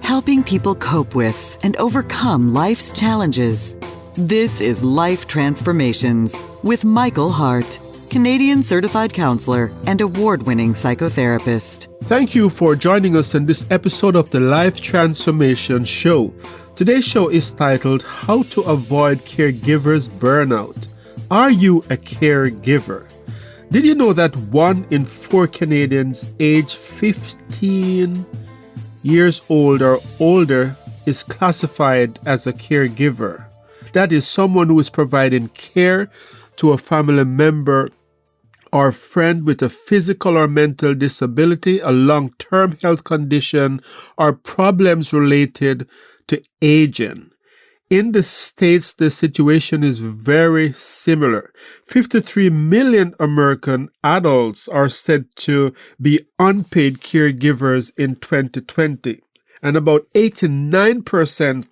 helping people cope with and overcome life's challenges. This is Life Transformations with Michael Hart, Canadian certified counselor and award-winning psychotherapist. Thank you for joining us in this episode of the Life Transformation Show. Today's show is titled, How to Avoid Caregivers Burnout. Are you a caregiver? Did you know that 1 in 4 Canadians aged 15 years old or older is classified as a caregiver? That is someone who is providing care to a family member or friend with a physical or mental disability, a long-term health condition, or problems related to aging. In the States, the situation is very similar. 53 million American adults are said to be unpaid caregivers in 2020, and about 89%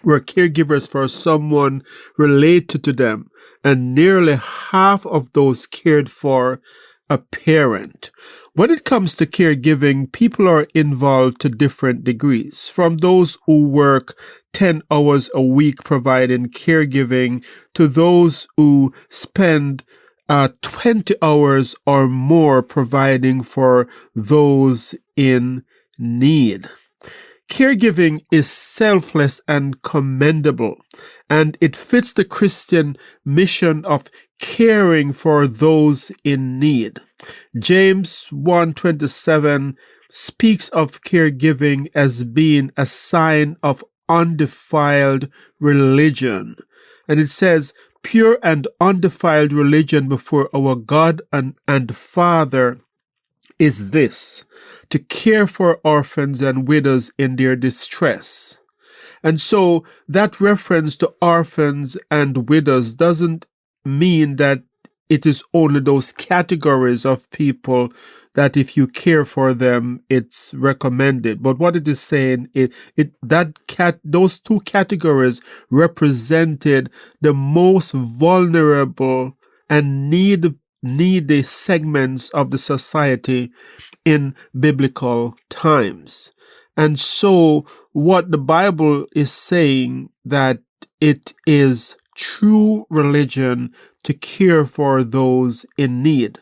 were caregivers for someone related to them, and nearly half of those cared for a parent. When it comes to caregiving, people are involved to different degrees, from those who work 10 hours a week providing caregiving to those who spend 20 hours or more providing for those in need. Caregiving is selfless and commendable, and it fits the Christian mission of caring for those in need. James 1:27 speaks of caregiving as being a sign of undefiled religion. And it says, pure and undefiled religion before our God and Father is this, to care for orphans and widows in their distress. And so that reference to orphans and widows doesn't mean that it is only those categories of people that if you care for them, it's recommended. But what it is saying is those two categories represented the most vulnerable and needy segments of the society in biblical times. And so what the Bible is saying, that it is true religion to care for those in need.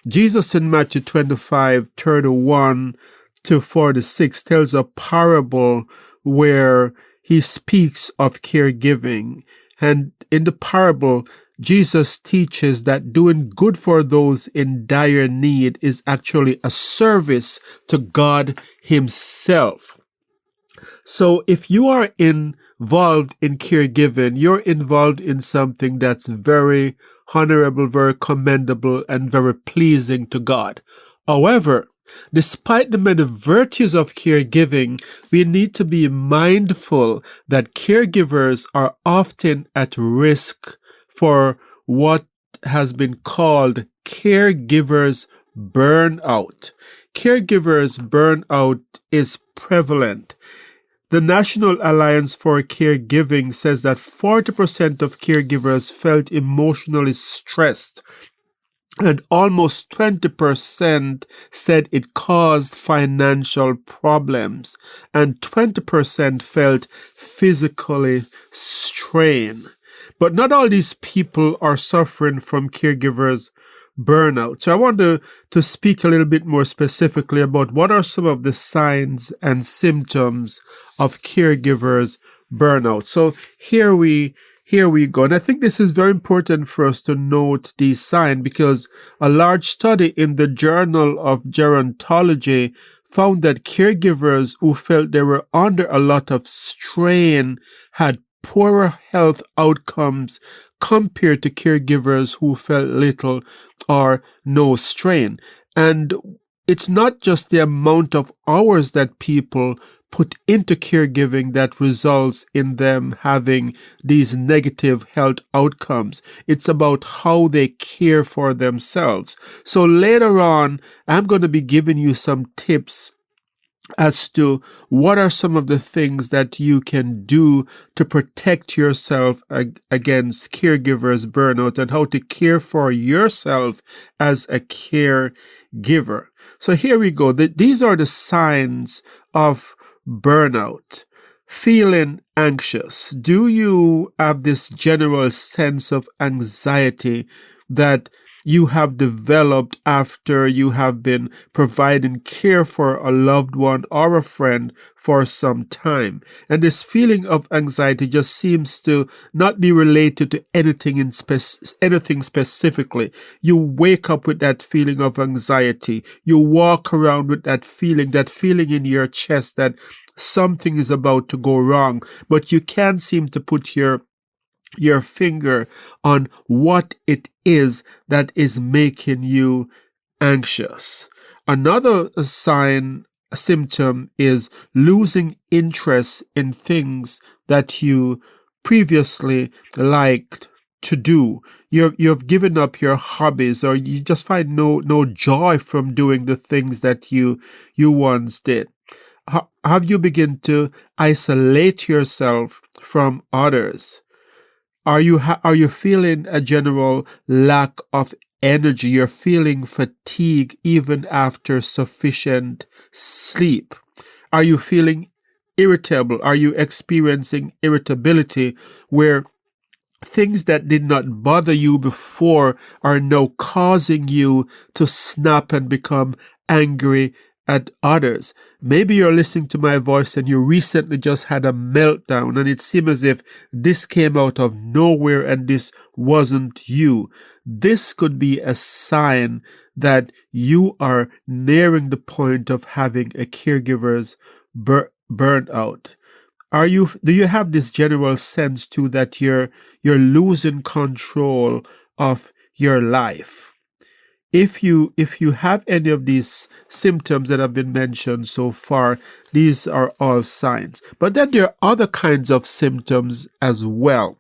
Jesus in Matthew 25:31-46 tells a parable where he speaks of caregiving. And in the parable, Jesus teaches that doing good for those in dire need is actually a service to God Himself. So if you are involved in caregiving, you're involved in something that's very honorable, very commendable, and very pleasing to God. However, despite the many virtues of caregiving, we need to be mindful that caregivers are often at risk for what has been called caregivers burnout. Caregivers burnout is prevalent. The National Alliance for Caregiving says that 40% of caregivers felt emotionally stressed, and almost 20% said it caused financial problems, and 20% felt physically strained. But not all these people are suffering from caregivers burnout. So I want to speak a little bit more specifically about what are some of the signs and symptoms of caregivers burnout. So here we go. And I think this is very important for us to note these signs, because a large study in the Journal of Gerontology found that caregivers who felt they were under a lot of strain had poorer health outcomes compared to caregivers who felt little or no strain. And it's not just the amount of hours that people put into caregiving that results in them having these negative health outcomes. It's about how they care for themselves. So later on, I'm going to be giving you some tips as to what are some of the things that you can do to protect yourself against caregivers burnout, and how to care for yourself as a caregiver. So here we go. These are the signs of burnout. Feeling anxious. Do you have this general sense of anxiety that you have developed after you have been providing care for a loved one or a friend for some time? And this feeling of anxiety just seems to not be related to anything anything specifically. You wake up with that feeling of anxiety. You walk around with that feeling in your chest that something is about to go wrong, but you can't seem to put your finger on what it is that is making you anxious. Another symptom is losing interest in things that you previously liked to do. You've given up your hobbies, or you just find no joy from doing the things that you once did. Have you begun to isolate yourself from others? Are you feeling a general lack of energy? You're feeling fatigue even after sufficient sleep. Are you feeling irritable? Are you experiencing irritability where things that did not bother you before are now causing you to snap and become angry at others? Maybe you're listening to my voice and you recently just had a meltdown and it seems as if this came out of nowhere and this wasn't you. This could be a sign that you are nearing the point of having a caregiver's burnout. Do you have this general sense too that you're losing control of your life? If you have any of these symptoms that have been mentioned so far, these are all signs. But then there are other kinds of symptoms as well.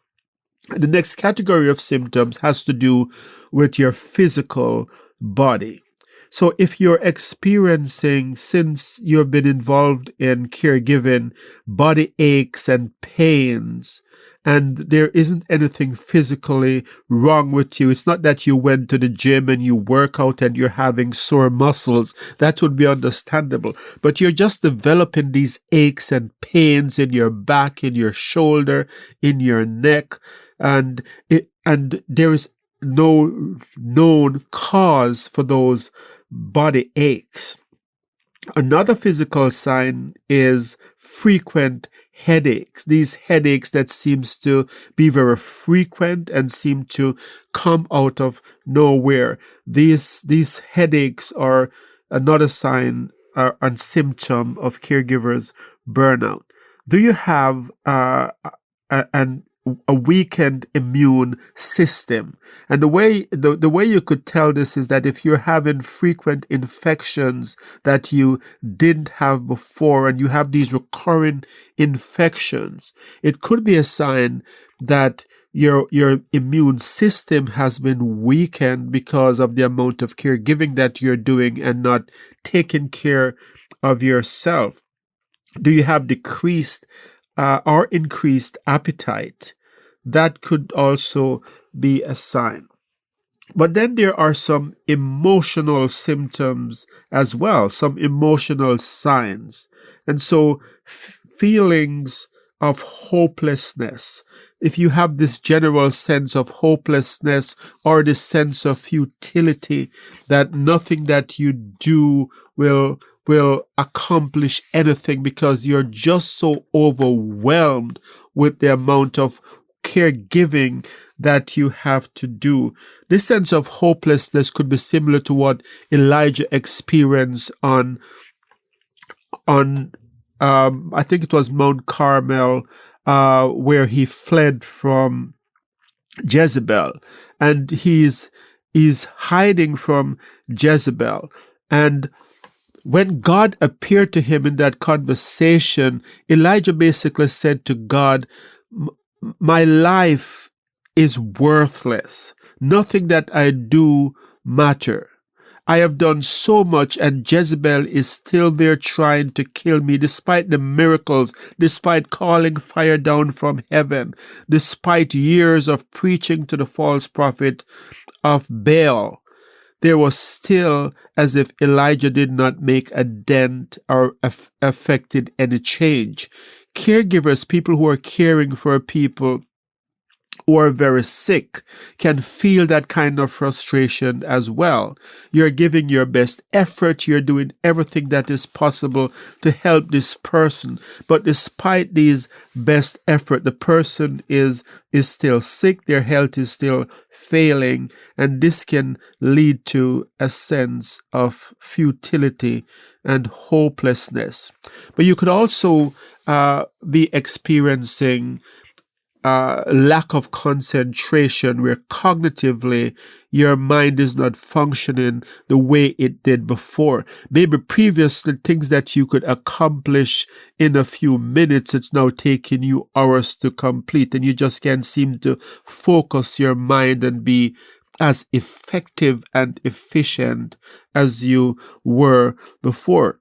The next category of symptoms has to do with your physical body. So if you're experiencing, since you've been involved in caregiving, body aches and pains, and there isn't anything physically wrong with you. It's not that you went to the gym and you work out and you're having sore muscles. That would be understandable. But you're just developing these aches and pains in your back, in your shoulder, in your neck, and there is no known cause for those body aches. Another physical sign is frequent headaches. These headaches that seems to be very frequent and seem to come out of nowhere. These headaches are another sign and symptom of caregivers' burnout. Do you have a weakened immune system? And the way you could tell this is that if you're having frequent infections that you didn't have before and you have these recurring infections, it could be a sign that your immune system has been weakened because of the amount of caregiving that you're doing and not taking care of yourself. Do you have decreased or increased appetite? That could also be a sign. But then there are some emotional symptoms as well, some emotional signs. And so feelings of hopelessness. If you have this general sense of hopelessness or this sense of futility, that nothing that you do will accomplish anything because you're just so overwhelmed with the amount of caregiving that you have to do. This sense of hopelessness could be similar to what Elijah experienced on I think it was Mount Carmel, where he fled from Jezebel, and he's hiding from Jezebel. And when God appeared to him in that conversation, Elijah basically said to God, my life is worthless. Nothing that I do matter. I have done so much and Jezebel is still there trying to kill me despite the miracles, despite calling fire down from heaven, despite years of preaching to the false prophet of Baal. there was still as if Elijah did not make a dent or affected any change. Caregivers, people who are caring for people who are very sick, can feel that kind of frustration as well. You're giving your best effort. You're doing everything that is possible to help this person. But despite these best effort, the person is still sick. Their health is still failing. And this can lead to a sense of futility and hopelessness. But you could also be experiencing lack of concentration, where cognitively your mind is not functioning the way it did before. Maybe previously things that you could accomplish in a few minutes, it's now taking you hours to complete, and you just can't seem to focus your mind and be as effective and efficient as you were before.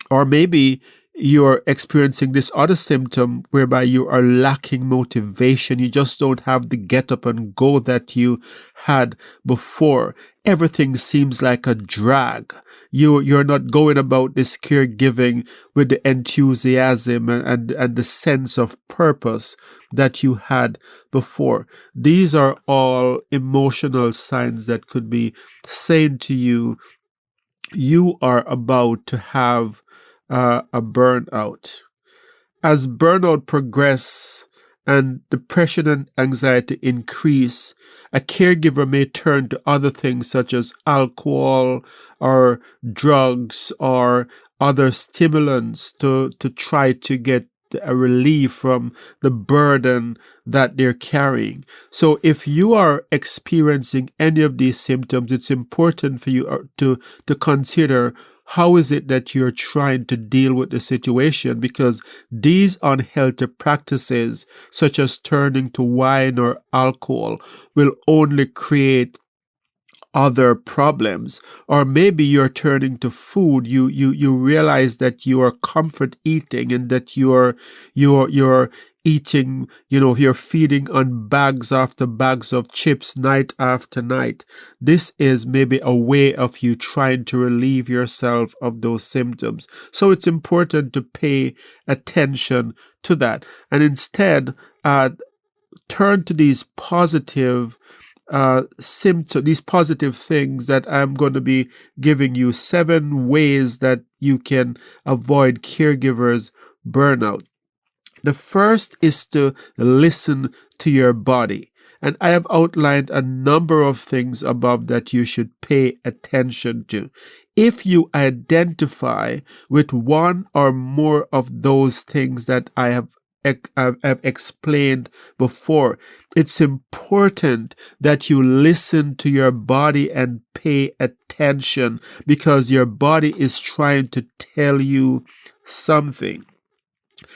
Or maybe you're experiencing this other symptom whereby you are lacking motivation. You just don't have the get up and go that you had before. Everything seems like a drag. You're not going about this caregiving with the enthusiasm and the sense of purpose that you had before. These are all emotional signs that could be saying to you, you are about to have a burnout. As burnout progresses and depression and anxiety increase, a caregiver may turn to other things such as alcohol or drugs or other stimulants to try to get a relief from the burden that they're carrying. So if you are experiencing any of these symptoms, it's important for you to consider, how is it that you're trying to deal with the situation? Because these unhealthy practices, such as turning to wine or alcohol, will only create other problems. Or maybe you're turning to food. You realize that you are comfort eating and that you're eating, you're feeding on bags after bags of chips night after night. This is maybe a way of you trying to relieve yourself of those symptoms. So it's important to pay attention to that. And instead, turn to these positive symptoms, these positive things that I'm going to be giving you 7 ways that you can avoid caregivers burnout. The first is to listen to your body. And I have outlined a number of things above that you should pay attention to. If you identify with one or more of those things that I have explained before, it's important that you listen to your body and pay attention, because your body is trying to tell you something.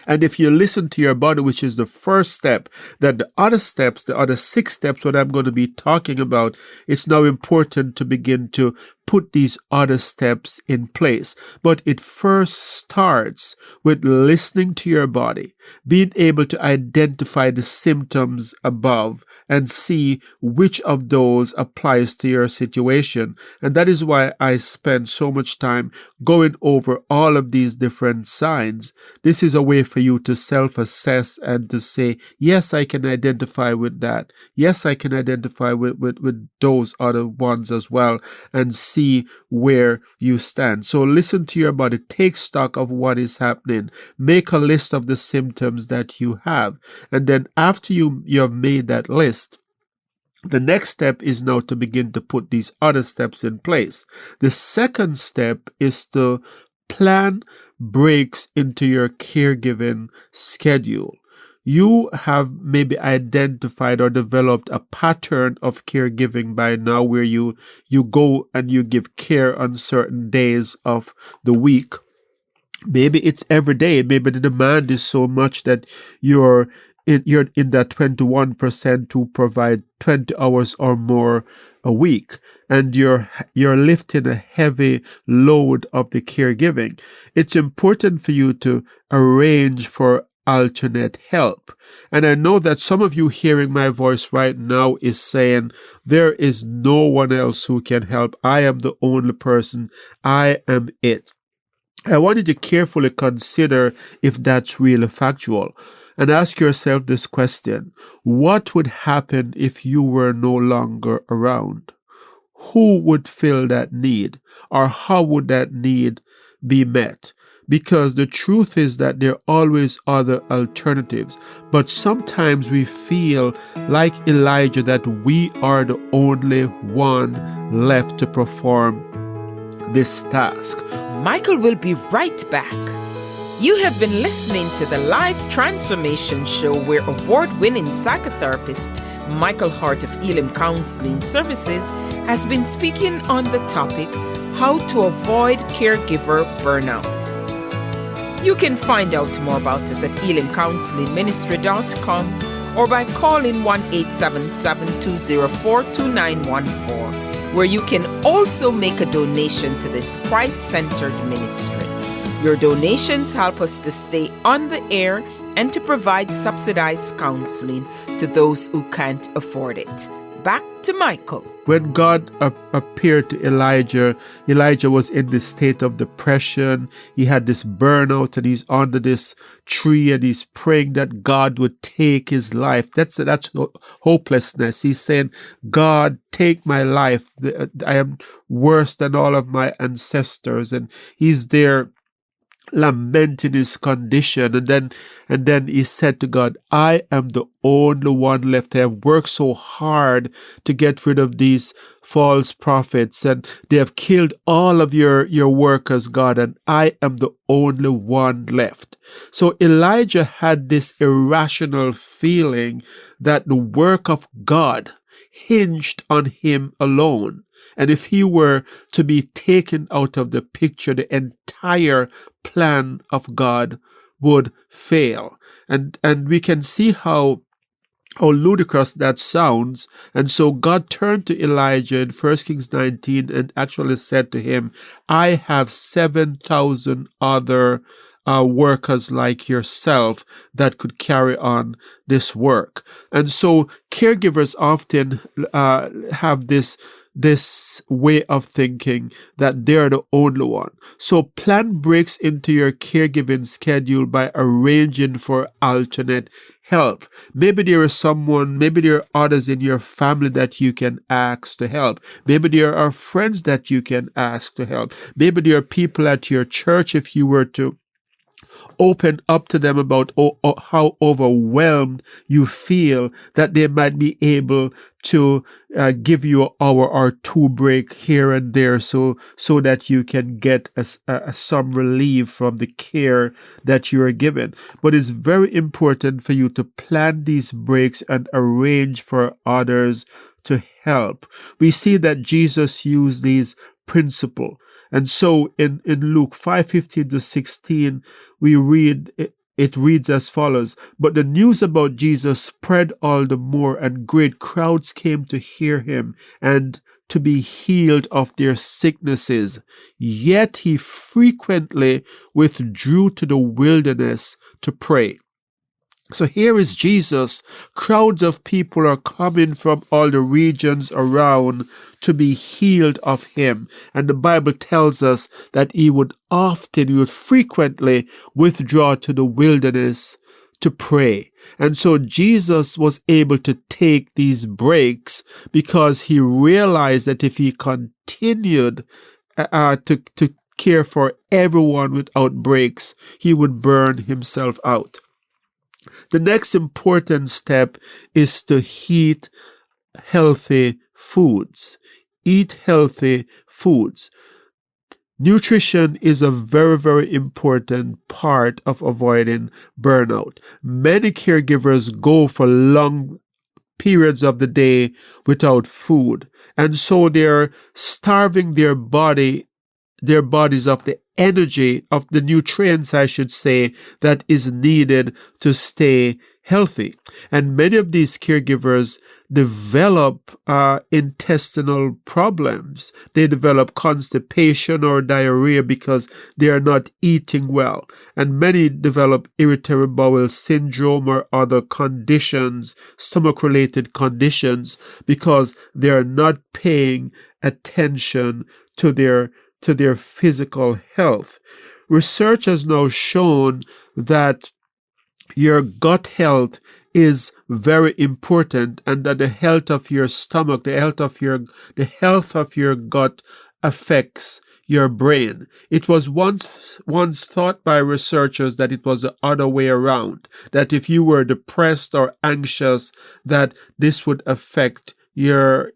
And if you listen to your body, which is the first step, then the other steps, the other 6 steps, what I'm going to be talking about, it's now important to begin to put these other steps in place. But it first starts with listening to your body, being able to identify the symptoms above and see which of those applies to your situation. And that is why I spend so much time going over all of these different signs. This is a way for you to self-assess and to say, yes, I can identify with that. Yes, I can identify with those other ones as well, and see where you stand. So listen to your body, take stock of what is happening, make a list of the symptoms that you have. And then after you have made that list, the next step is now to begin to put these other steps in place. The second step is to plan breaks into your caregiving schedule. You have maybe identified or developed a pattern of caregiving by now, where you go and you give care on certain days of the week. Maybe it's every day. Maybe the demand is so much that you're in that 21% to provide 20 hours or more a week, and you're lifting a heavy load of the caregiving. It's important for you to arrange for alternate help. And I know that some of you hearing my voice right now is saying, there is no one else who can help. I am the only person. I am it. I want you to carefully consider if that's really factual and ask yourself this question. What would happen if you were no longer around? Who would fill that need, or how would that need be met? Because the truth is that there are always other alternatives. But sometimes we feel like Elijah that we are the only one left to perform this task. Michael will be right back. You have been listening to the Life Transformation Show, where award-winning psychotherapist Michael Hart of Elim Counselling Services has been speaking on the topic, how to avoid caregiver burnout. You can find out more about us at elimcounselingministry.com or by calling 1-877-204-2914, where you can also make a donation to this Christ-centered ministry. Your donations help us to stay on the air and to provide subsidized counseling to those who can't afford it. Back to Michael. When God appeared to Elijah, Elijah was in this state of depression. He had this burnout, and he's under this tree, and he's praying that God would take his life. That's hopelessness. He's saying, God, take my life. I am worse than all of my ancestors. And he's there lamenting his condition, and then he said to God, I am the only one left. I have worked so hard to get rid of these false prophets, and they have killed all of your workers, God, and I am the only one left. So Elijah had this irrational feeling that the work of God hinged on him alone. And if he were to be taken out of the picture, the entire plan of God would fail. And we can see how ludicrous that sounds. And so God turned to Elijah in 1 Kings 19 and actually said to him, I have 7,000 other workers like yourself that could carry on this work. And so caregivers often have this way of thinking that they're the only one. So plan breaks into your caregiving schedule by arranging for alternate help. Maybe there are others in your family that you can ask to help. Maybe there are friends that you can ask to help. Maybe there are people at your church, if you were to open up to them about how overwhelmed you feel, that they might be able to give you an hour or two break here and there so that you can get some relief from the care that you are given. But it's very important for you to plan these breaks and arrange for others to help. We see that Jesus used these principles. And so in Luke 5:15-16, we read, it reads as follows, but the news about Jesus spread all the more, and great crowds came to hear him and to be healed of their sicknesses. Yet he frequently withdrew to the wilderness to pray. So here is Jesus. Crowds of people are coming from all the regions around to be healed of him. And the Bible tells us that he would frequently withdraw to the wilderness to pray. And so Jesus was able to take these breaks because he realized that if he continued to care for everyone without breaks, he would burn himself out. The next important step is to eat healthy foods. Eat healthy foods. Nutrition is a very, very important part of avoiding burnout. Many caregivers go for long periods of the day without food, and so they're starving their bodies of the energy, of the nutrients, I should say, that is needed to stay healthy. And many of these caregivers develop intestinal problems. They develop constipation or diarrhea because they are not eating well. And many develop irritable bowel syndrome or other conditions, stomach-related conditions, because they are not paying attention to their physical health. Research has now shown that your gut health is very important, and that the health of your stomach, the health of your gut affects your brain. It was once thought by researchers that it was the other way around, that if you were depressed or anxious, that this would affect your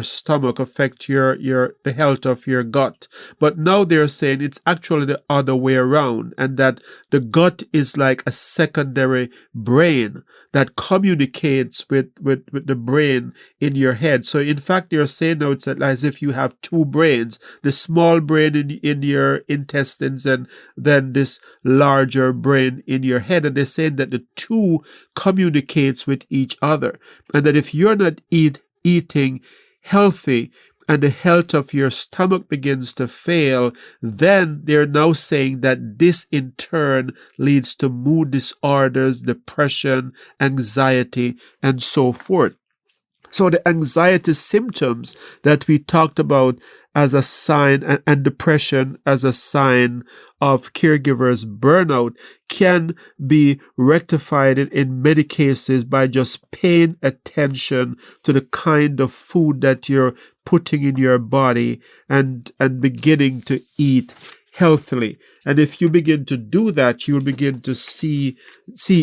stomach, affect the health of your gut. But now they're saying it's actually the other way around, and that the gut is like a secondary brain that communicates with the brain in your head. So in fact, they're saying now it's as if you have two brains, the small brain in your intestines and then this larger brain in your head. And they're saying that the two communicates with each other, and that if you're not eating healthy and the health of your stomach begins to fail, then they're now saying that this in turn leads to mood disorders, depression, anxiety, and so forth. So the anxiety symptoms that we talked about as a sign, and depression as a sign of caregivers' burnout, can be rectified in many cases by just paying attention to the kind of food that you're putting in your body and beginning to eat healthily. And if you begin to do that, you'll begin to see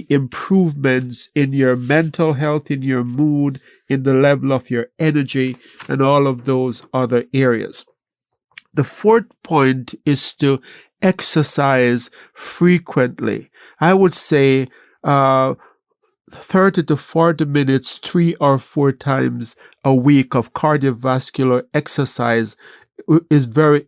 improvements in your mental health, in your mood, in the level of your energy, and all of those other areas. The fourth point is to exercise frequently. I would say 30 to 40 minutes, 3 or 4 times a week of cardiovascular exercise is very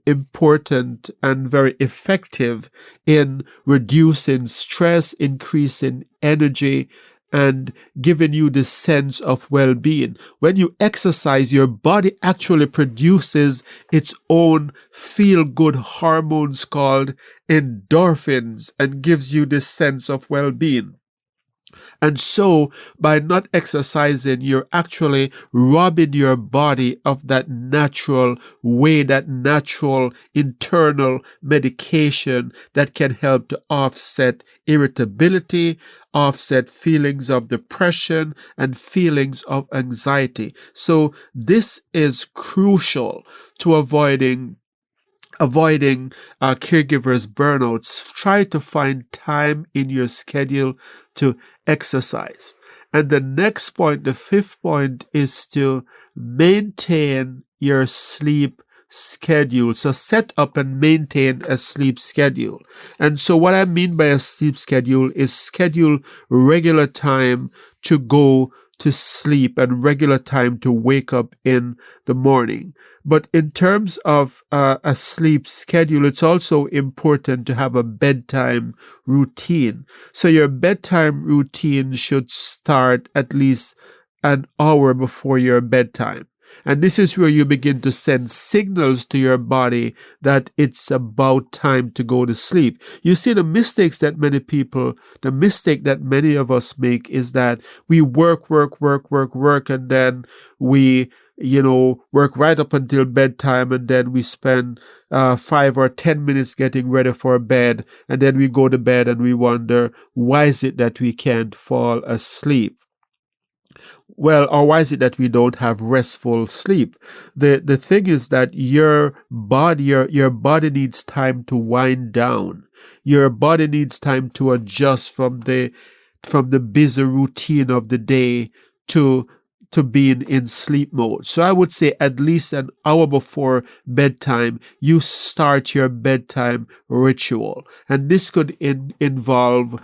important and very effective in reducing stress, increasing energy, and giving you the sense of well-being. When you exercise, your body actually produces its own feel-good hormones called endorphins and gives you this sense of well-being. And so, by not exercising, you're actually robbing your body of that natural way, that natural internal medication that can help to offset irritability, offset feelings of depression, and feelings of anxiety. So, this is crucial to avoiding caregivers' burnouts. Try to find time in your schedule to exercise. And the next point, the fifth point, is to maintain your sleep schedule. So set up and maintain a sleep schedule. And so what I mean by a sleep schedule is schedule regular time to go to sleep and regular time to wake up in the morning. But in terms of a sleep schedule, it's also important to have a bedtime routine. So your bedtime routine should start at least an hour before your bedtime. And this is where you begin to send signals to your body that it's about time to go to sleep. You see, the mistake that many of us make is that we work, and then we work right up until bedtime, and then we spend 5 or 10 minutes getting ready for bed, and then we go to bed and we wonder, why is it that we can't fall asleep? Well, or why is it that we don't have restful sleep? The thing is that your body needs time to wind down. Your body needs time to adjust from the busy routine of the day to being in sleep mode. So I would say at least an hour before bedtime, you start your bedtime ritual. And this could involve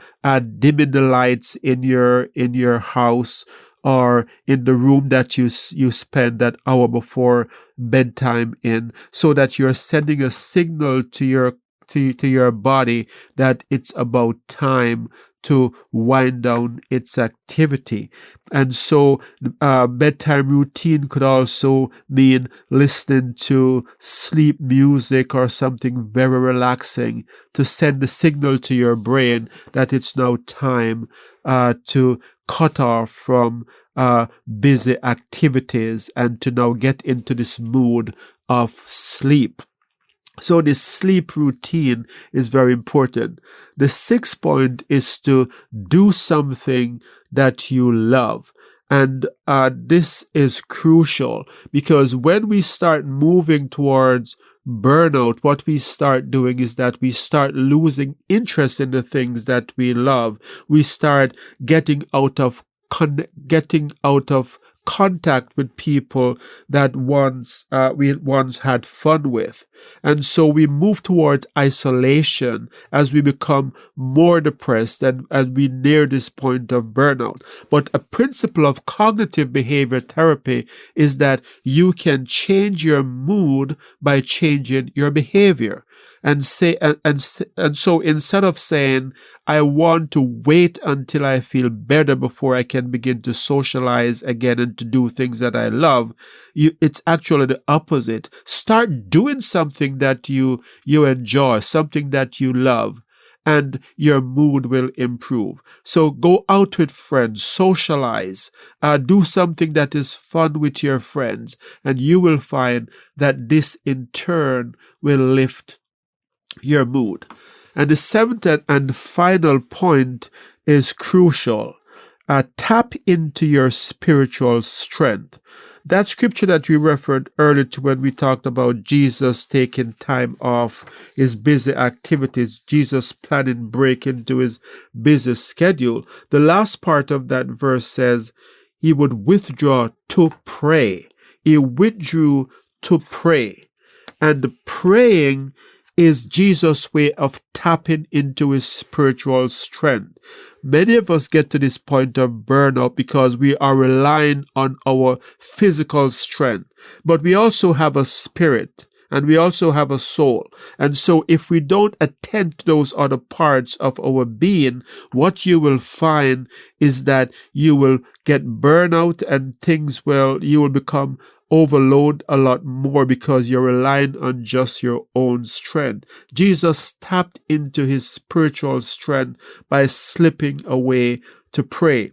dimming the lights in your house, or in the room that you spend that hour before bedtime in, so that you're sending a signal to to your body that it's about time to wind down its activity. And so bedtime routine could also mean listening to sleep music or something very relaxing to send the signal to your brain that it's now time to cut off from busy activities and to now get into this mood of sleep. So this sleep routine is very important. The sixth point is to do something that you love. And this is crucial because when we start moving towards burnout, what we start doing is that we start losing interest in the things that we love. We start getting out of contact with people that we once had fun with. And so we move towards isolation as we become more depressed and we near this point of burnout. But a principle of cognitive behavior therapy is that you can change your mood by changing your behavior. And so instead of saying, I want to wait until I feel better before I can begin to socialize again and to do things that I love, it's actually the opposite. Start doing something that you enjoy, something that you love, and your mood will improve. So go out with friends, socialize, do something that is fun with your friends, and you will find that this in turn will lift your mood. And the seventh and final point is crucial. Tap into your spiritual strength. That scripture that we referred earlier to when we talked about Jesus taking time off his busy activities, Jesus planning break into his busy schedule. The last part of that verse says he would withdraw to pray. He withdrew to pray. And praying is Jesus' way of tapping into his spiritual strength. Many of us get to this point of burnout because we are relying on our physical strength, but we also have a spirit and we also have a soul. And so if we don't attend to those other parts of our being, what you will find is that you will get burnout and you will become overload a lot more because you're relying on just your own strength. Jesus tapped into his spiritual strength by slipping away to pray.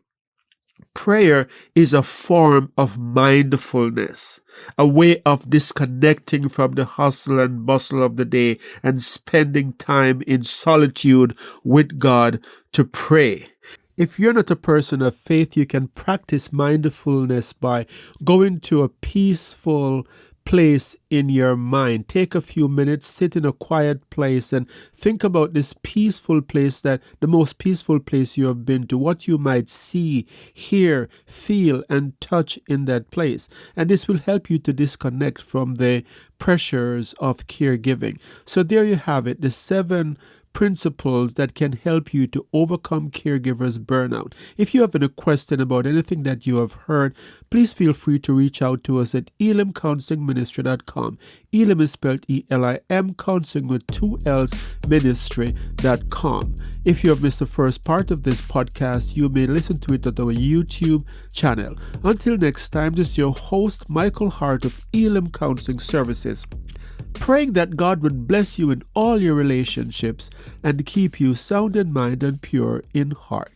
Prayer is a form of mindfulness, a way of disconnecting from the hustle and bustle of the day and spending time in solitude with God to pray. If you're not a person of faith, you can practice mindfulness by going to a peaceful place in your mind. Take a few minutes, sit in a quiet place and think about this peaceful place, the most peaceful place you have been to, what you might see, hear, feel, and touch in that place. And this will help you to disconnect from the pressures of caregiving. So there you have it, the 7 principles that can help you to overcome caregivers burnout. If you have any question about anything that you have heard, please feel free to reach out to us at elimcounselingministry.com. Elim is spelled E-L-I-M, counseling with 2 L's, ministry.com. If you have missed the first part of this podcast, you may listen to it at our YouTube channel. Until next time, this is your host, Michael Hart of Elim Counseling Services, praying that God would bless you in all your relationships and keep you sound in mind and pure in heart.